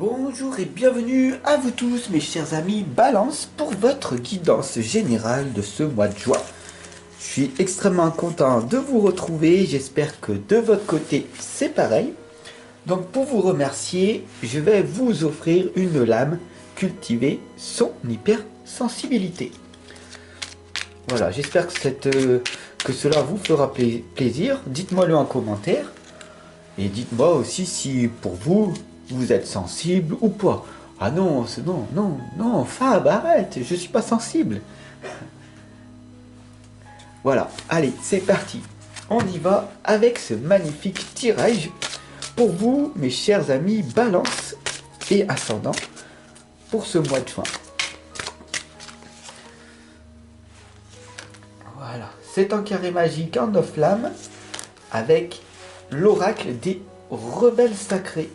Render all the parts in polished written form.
Bonjour et bienvenue à vous tous mes chers amis Balance pour votre guidance générale de ce mois de juin. Je suis extrêmement content de vous retrouver, j'espère que de votre côté c'est pareil. Donc pour vous remercier, je vais vous offrir une lame cultiver son hypersensibilité. Voilà, j'espère que cela vous fera plaisir, dites-moi le en commentaire. Et dites-moi aussi si pour vous, vous êtes sensible ou pas. Ah non, non, Fab, arrête, je suis pas sensible. Voilà, allez, c'est parti. On y va avec ce magnifique tirage pour vous, mes chers amis Balance et Ascendant, pour ce mois de juin. Voilà, c'est un carré magique en 9 lames avec l'oracle des rebelles sacrés.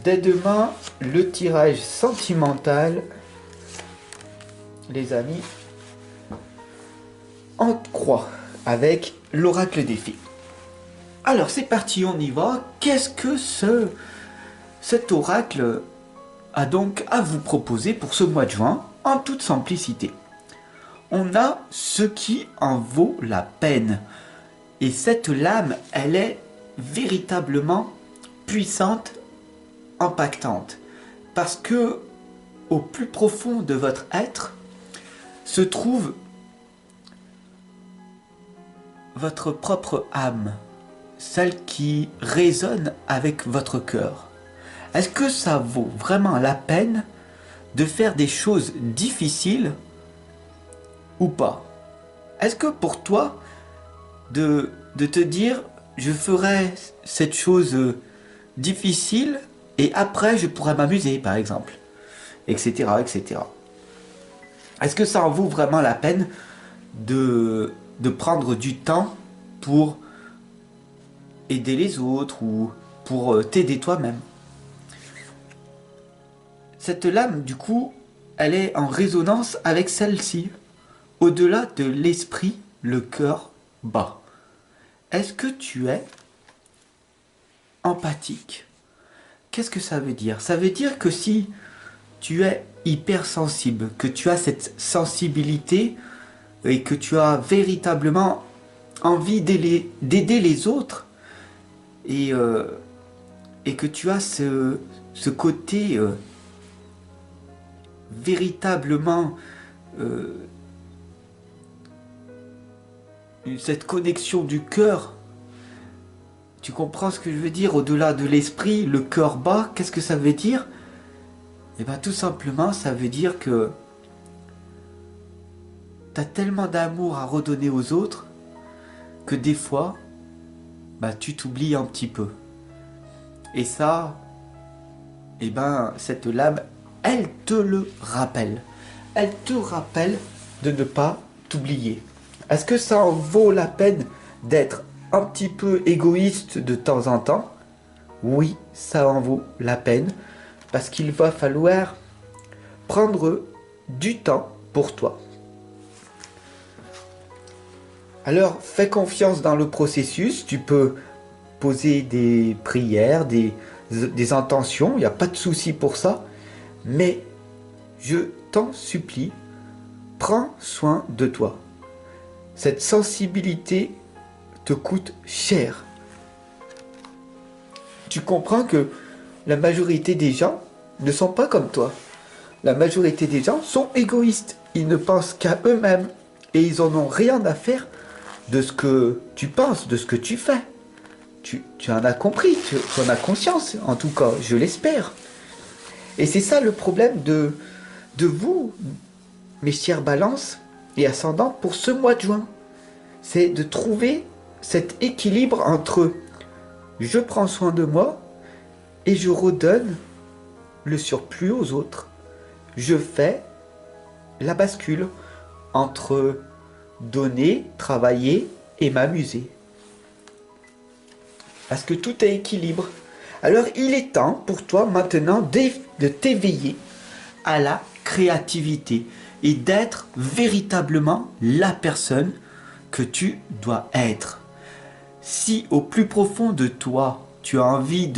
Dès demain, le tirage sentimental, les amis, en croix, avec l'oracle des fées. Alors c'est parti, on y va. Qu'est-ce que cet oracle a donc à vous proposer pour ce mois de juin, en toute simplicité? On a ce qui en vaut la peine. Et cette lame, elle est véritablement puissante, impactante. Parce que au plus profond de votre être se trouve votre propre âme, celle qui résonne avec votre cœur. Est-ce que ça vaut vraiment la peine de faire des choses difficiles ou pas? Est-ce que pour toi, de te dire je ferai cette chose difficile et après je pourrai m'amuser par exemple, etc. etc. Est-ce que ça en vaut vraiment la peine de prendre du temps pour aider les autres ou pour t'aider toi-même? Cette lame du coup elle est en résonance avec celle-ci. Au-delà de l'esprit, le cœur bat. Est-ce que tu es empathique? Qu'est-ce que ça veut dire? Ça veut dire que si tu es hypersensible, que tu as cette sensibilité et que tu as véritablement envie d'aider les autres et que tu as ce côté véritablement cette connexion du cœur, tu comprends ce que je veux dire? Au-delà de l'esprit, le cœur bat, qu'est-ce que ça veut dire? Eh bien tout simplement, ça veut dire que tu as tellement d'amour à redonner aux autres que des fois, tu t'oublies un petit peu. Et ça, eh ben, cette lame, elle te le rappelle. Elle te rappelle de ne pas t'oublier. Est-ce que ça en vaut la peine d'être un petit peu égoïste de temps en temps? Oui, ça en vaut la peine parce qu'il va falloir prendre du temps pour toi. Alors, fais confiance dans le processus. Tu peux poser des prières, des intentions. Il n'y a pas de souci pour ça. Mais je t'en supplie, prends soin de toi. Cette sensibilité te coûte cher. Tu comprends que la majorité des gens ne sont pas comme toi. La majorité des gens sont égoïstes. Ils ne pensent qu'à eux-mêmes. Et ils en ont rien à faire de ce que tu penses, de ce que tu fais. Tu en as compris, tu en as conscience. En tout cas, je l'espère. Et c'est ça le problème de vous, mes chers balances et ascendants, pour ce mois de juin. C'est de trouver cet équilibre entre je prends soin de moi et je redonne le surplus aux autres. Je fais la bascule entre donner, travailler et m'amuser. Parce que tout est équilibre. Alors il est temps pour toi maintenant de t'éveiller à la créativité et d'être véritablement la personne que tu dois être. Si au plus profond de toi, tu as envie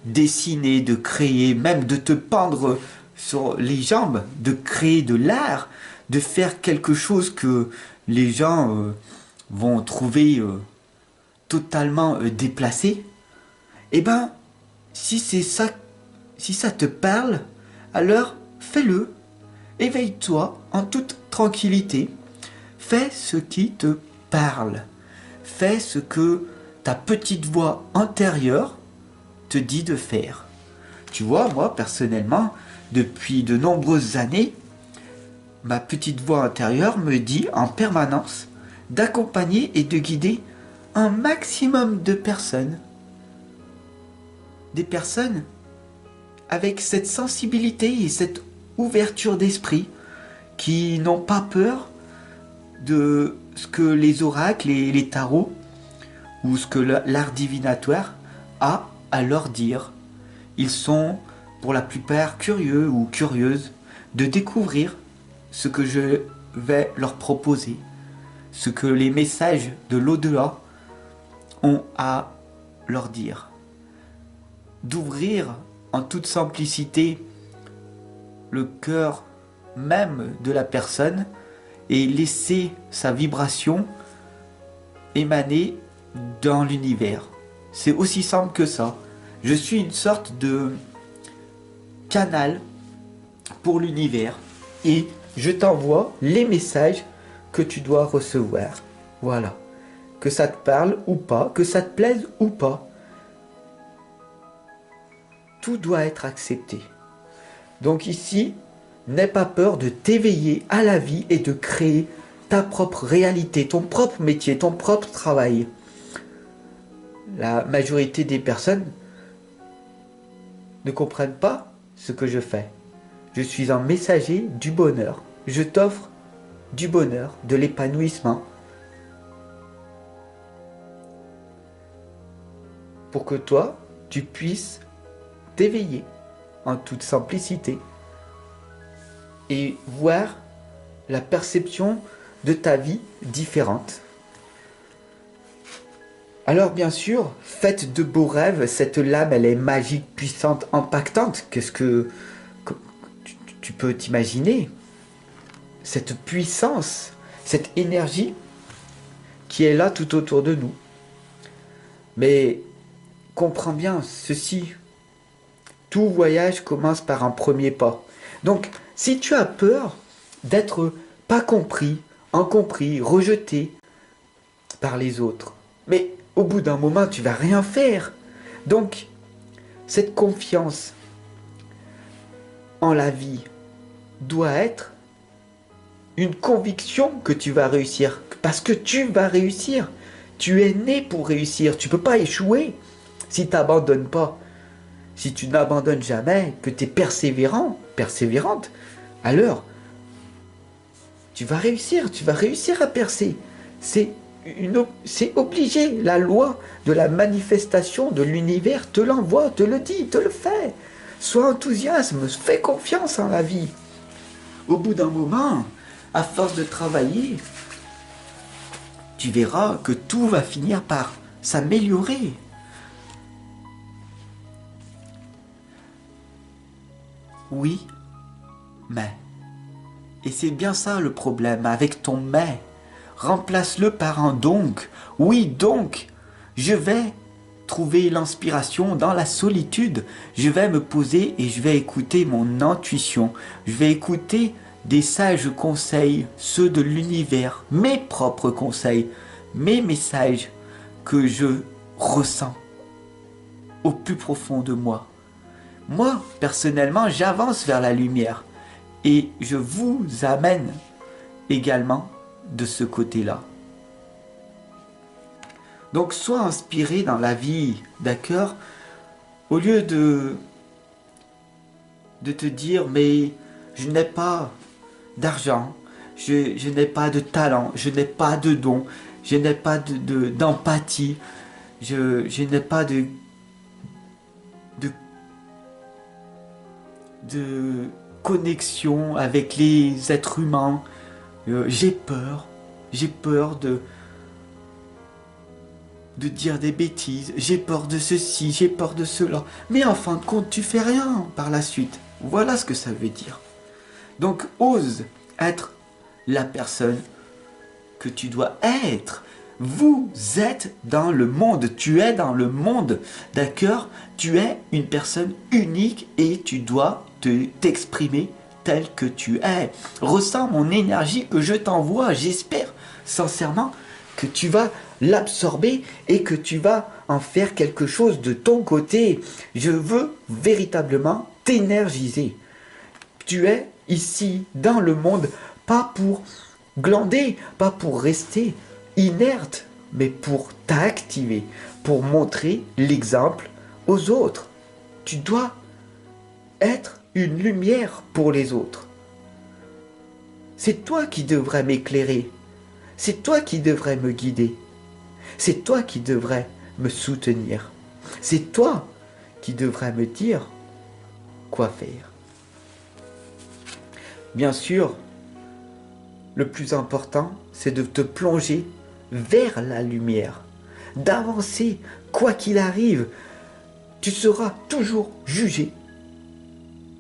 dessiner, de créer, même de te pendre sur les jambes, de créer de l'art, de faire quelque chose que les gens vont trouver totalement déplacé, eh ben, si c'est ça, si ça te parle, alors fais-le. Éveille-toi en toute tranquillité. Fais ce qui te parle. Fais ce que ta petite voix intérieure te dit de faire. Tu vois, moi, personnellement, depuis de nombreuses années, ma petite voix intérieure me dit en permanence d'accompagner et de guider un maximum de personnes. Des personnes avec cette sensibilité et cette ouverture d'esprit qui n'ont pas peur de ce que les oracles et les tarots ou ce que l'art divinatoire a à leur dire. Ils sont pour la plupart curieux ou curieuses de découvrir ce que je vais leur proposer, ce que les messages de l'au-delà ont à leur dire. D'ouvrir en toute simplicité le cœur même de la personne et laisser sa vibration émaner dans l'univers. C'est aussi simple que ça. Je suis une sorte de canal pour l'univers et je t'envoie les messages que tu dois recevoir. Voilà. Que ça te parle ou pas, que ça te plaise ou pas. Tout doit être accepté. Donc ici, n'aie pas peur de t'éveiller à la vie et de créer ta propre réalité, ton propre métier, ton propre travail. La majorité des personnes ne comprennent pas ce que je fais. Je suis un messager du bonheur. Je t'offre du bonheur, de l'épanouissement, pour que toi, tu puisses t'éveiller en toute simplicité et voir la perception de ta vie différente. Alors bien sûr, faites de beaux rêves, cette lame elle est magique, puissante, impactante. Qu'est-ce que tu peux t'imaginer? Cette puissance, cette énergie qui est là tout autour de nous. Mais comprends bien ceci, tout voyage commence par un premier pas. Donc, si tu as peur d'être pas compris, incompris, rejeté par les autres, mais au bout d'un moment, tu vas rien faire. Donc, cette confiance en la vie doit être une conviction que tu vas réussir. Parce que tu vas réussir. Tu es né pour réussir. Tu ne peux pas échouer si tu n'abandonnes pas. Si tu n'abandonnes jamais, que tu es persévérant, persévérante, alors tu vas réussir à percer. C'est obligé. La loi de la manifestation de l'univers te l'envoie, te le dit, te le fait. Sois enthousiaste, fais confiance en la vie. Au bout d'un moment, à force de travailler, tu verras que tout va finir par s'améliorer. Oui, mais. Et c'est bien ça le problème avec ton mais. Remplace-le par un donc. Oui, donc, je vais trouver l'inspiration dans la solitude. Je vais me poser et je vais écouter mon intuition. Je vais écouter des sages conseils, ceux de l'univers, mes propres conseils, mes messages que je ressens au plus profond de moi. Moi, personnellement, j'avance vers la lumière et je vous amène également de ce côté-là. Donc, sois inspiré dans la vie, d'accord? Au lieu de te dire, mais je n'ai pas d'argent, je n'ai pas de talent, je n'ai pas de don, je n'ai pas d'empathie, je n'ai pas de connexion avec les êtres humains. J'ai peur de dire des bêtises, j'ai peur de ceci, j'ai peur de cela. Mais en fin de compte, tu fais rien par la suite. Voilà ce que ça veut dire. Donc, ose être la personne que tu dois être. Vous êtes dans le monde, tu es dans le monde, d'accord? Tu es une personne unique et tu dois t'exprimer tel que tu es. Ressens mon énergie que je t'envoie, j'espère sincèrement que tu vas l'absorber et que tu vas en faire quelque chose de ton côté. Je veux véritablement t'énergiser. Tu es ici dans le monde, pas pour glander, pas pour rester inerte, mais pour t'activer, pour montrer l'exemple aux autres. Tu dois être une lumière pour les autres. C'est toi qui devrais m'éclairer. C'est toi qui devrais me guider. C'est toi qui devrais me soutenir. C'est toi qui devrais me dire quoi faire. Bien sûr, le plus important, c'est de te plonger vers la lumière, d'avancer quoi qu'il arrive. Tu seras toujours jugé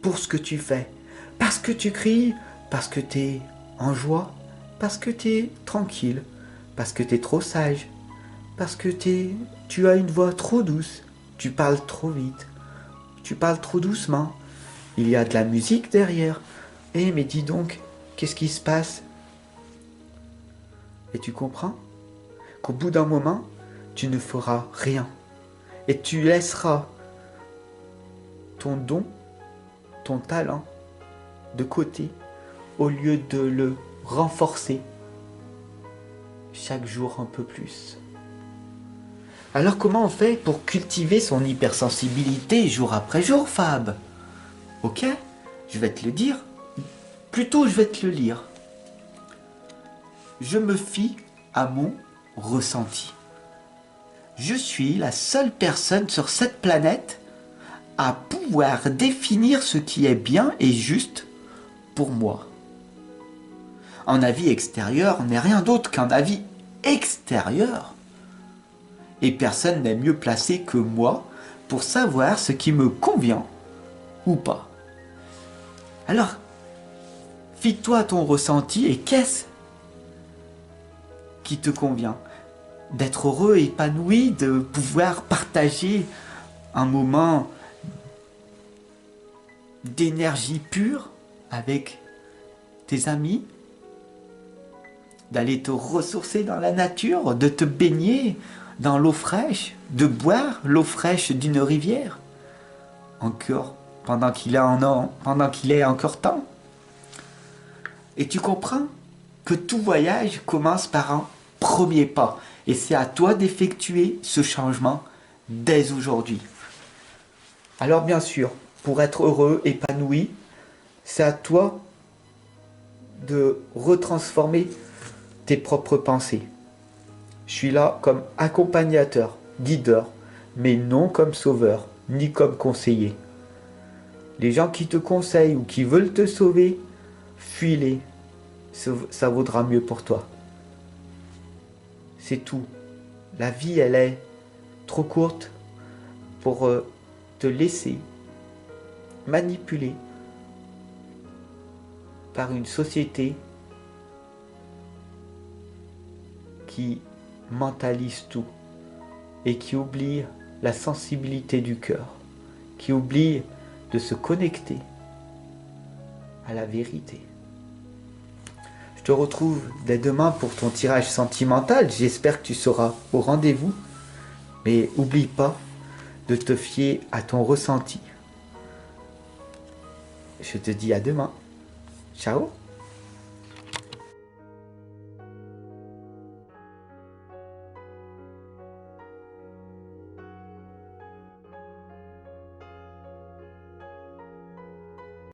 pour ce que tu fais, parce que tu cries, parce que tu es en joie, parce que tu es tranquille, parce que tu es trop sage, parce que tu as une voix trop douce, tu parles trop vite, tu parles trop doucement, il y a de la musique derrière. Eh mais dis donc, qu'est-ce qui se passe? Et tu comprends qu'au bout d'un moment, tu ne feras rien. Et tu laisseras ton don, ton talent de côté au lieu de le renforcer chaque jour un peu plus. Alors comment on fait pour cultiver son hypersensibilité jour après jour, Fab? Ok, je vais te le dire. Plutôt, je vais te le lire. Je me fie à mon ressenti. Je suis la seule personne sur cette planète à pouvoir définir ce qui est bien et juste pour moi. Un avis extérieur n'est rien d'autre qu'un avis extérieur. Et personne n'est mieux placé que moi pour savoir ce qui me convient ou pas. Alors, fie-toi à ton ressenti et qu'est-ce qui te convient? D'être heureux, épanoui, de pouvoir partager un moment d'énergie pure avec tes amis, d'aller te ressourcer dans la nature, de te baigner dans l'eau fraîche, de boire l'eau fraîche d'une rivière, encore pendant qu'il est encore temps. Et tu comprends que tout voyage commence par un premier pas. Et c'est à toi d'effectuer ce changement dès aujourd'hui. Alors bien sûr, pour être heureux, épanoui, c'est à toi de retransformer tes propres pensées. Je suis là comme accompagnateur, guideur, mais non comme sauveur, ni comme conseiller. Les gens qui te conseillent ou qui veulent te sauver, fuis-les. Ça vaudra mieux pour toi. C'est tout. La vie, elle est trop courte pour te laisser manipuler par une société qui mentalise tout et qui oublie la sensibilité du cœur, qui oublie de se connecter à la vérité. Je te retrouve dès demain pour ton tirage sentimental. J'espère que tu seras au rendez-vous. Mais oublie pas de te fier à ton ressenti. Je te dis à demain. Ciao.